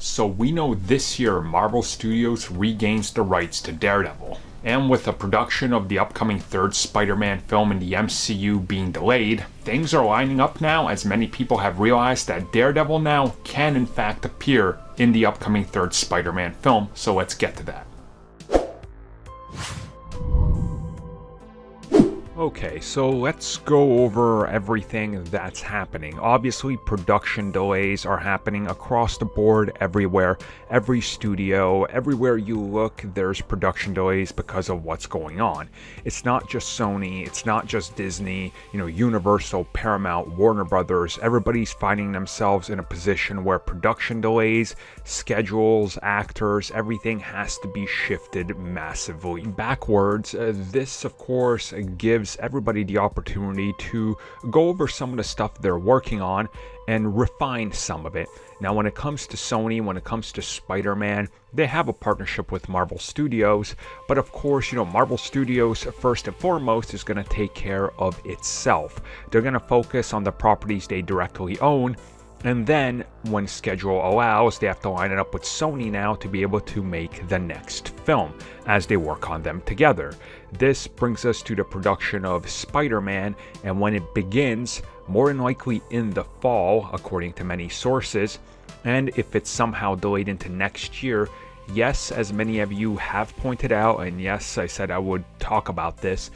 So we know this year Marvel Studios regains the rights to Daredevil. And with the production of the upcoming third Spider-Man film in the MCU being delayed, things are lining up now as many people have realized that Daredevil now can in fact appear in the upcoming third Spider-Man film, so let's get to that. Okay, so let's go over everything that's happening. Obviously, production delays are happening across the board everywhere. Every studio, everywhere you look, there's production delays because of what's going on. It's not just Sony, it's not just Disney, Universal, Paramount, Warner Brothers. Everybody's finding themselves in a position where production delays, schedules, actors, everything has to be shifted massively backwards. This, of course, gives everybody the opportunity to go over some of the stuff they're working on and refine some of it. Now, when it comes to Sony, when it comes to Spider-Man, they have a partnership with Marvel Studios, but of course, Marvel Studios, first and foremost, is going to take care of itself. They're going to focus on the properties they directly own, and then, when schedule allows, they have to line it up with Sony now to be able to make the next film as they work on them together. This brings us to the production of Spider-Man, and when it begins, more than likely in the fall, according to many sources, and if it's somehow delayed into next year, yes, as many of you have pointed out, and yes, I said I would talk about this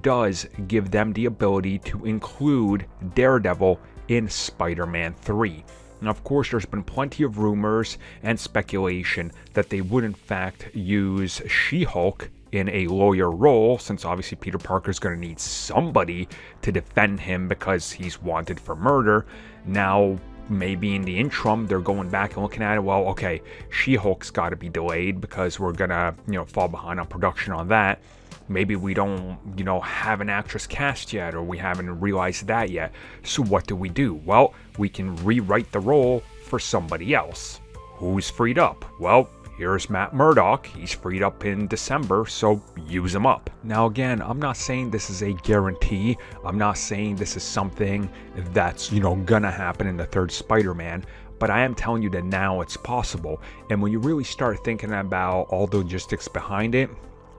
does give them the ability to include Daredevil in Spider-Man 3. Now, of course, there's been plenty of rumors and speculation that they would in fact use SheHulk in a lawyer role, since obviously Peter Parker's going to need somebody to defend him because he's wanted for murder. Now, maybe in the interim, they're going back and looking at it, well, okay, She-Hulk's got to be delayed because we're going to, fall behind on production on that. Maybe we don't, have an actress cast yet, or we haven't realized that yet. So what do? Well, we can rewrite the role for somebody else. Who's freed up? Well, here's Matt Murdock. He's freed up in December, so use him up. Now again, I'm not saying this is a guarantee. I'm not saying this is something that's, gonna happen in the third Spider-Man. But I am telling you that now it's possible. And when you really start thinking about all the logistics behind it,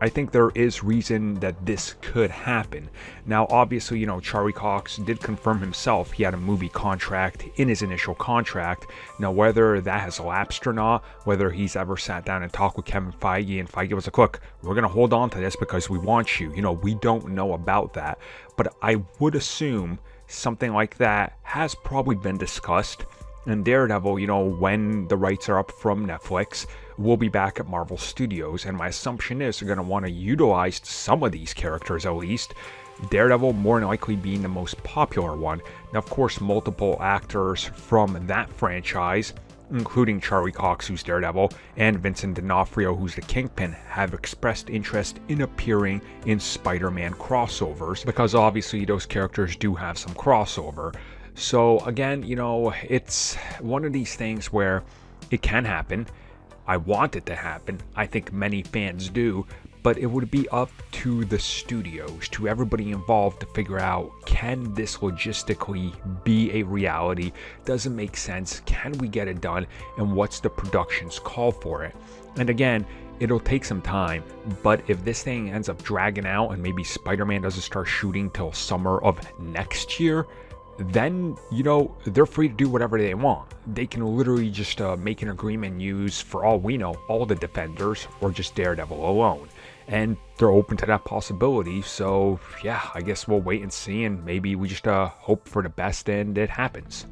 I think there is reason that this could happen. Now, obviously, Charlie Cox did confirm himself he had a movie contract in his initial contract. Now, whether that has lapsed or not, whether he's ever sat down and talked with Kevin Feige, and Feige was like, look, we're going to hold on to this because we want you. We don't know about that. But I would assume something like that has probably been discussed. And Daredevil, when the rights are up from Netflix, will be back at Marvel Studios. And my assumption is they're going to want to utilize some of these characters at least. Daredevil more than likely being the most popular one. Now, of course, multiple actors from that franchise, including Charlie Cox, who's Daredevil, and Vincent D'Onofrio, who's the Kingpin, have expressed interest in appearing in Spider-Man crossovers, because obviously those characters do have some crossover. So again, it's one of these things where it can happen. I want it to happen. I think many fans do, but it would be up to the studios, to everybody involved to figure out, can this logistically be a reality? Does it make sense? Can we get it done? And what's the production's call for it? And again, it'll take some time, but if this thing ends up dragging out and maybe Spider-Man doesn't start shooting till summer of next year, then, they're free to do whatever they want. They can literally just make an agreement and use, for all we know, all the Defenders or just Daredevil alone. And they're open to that possibility. So, yeah, I guess we'll wait and see, and maybe we just hope for the best and it happens.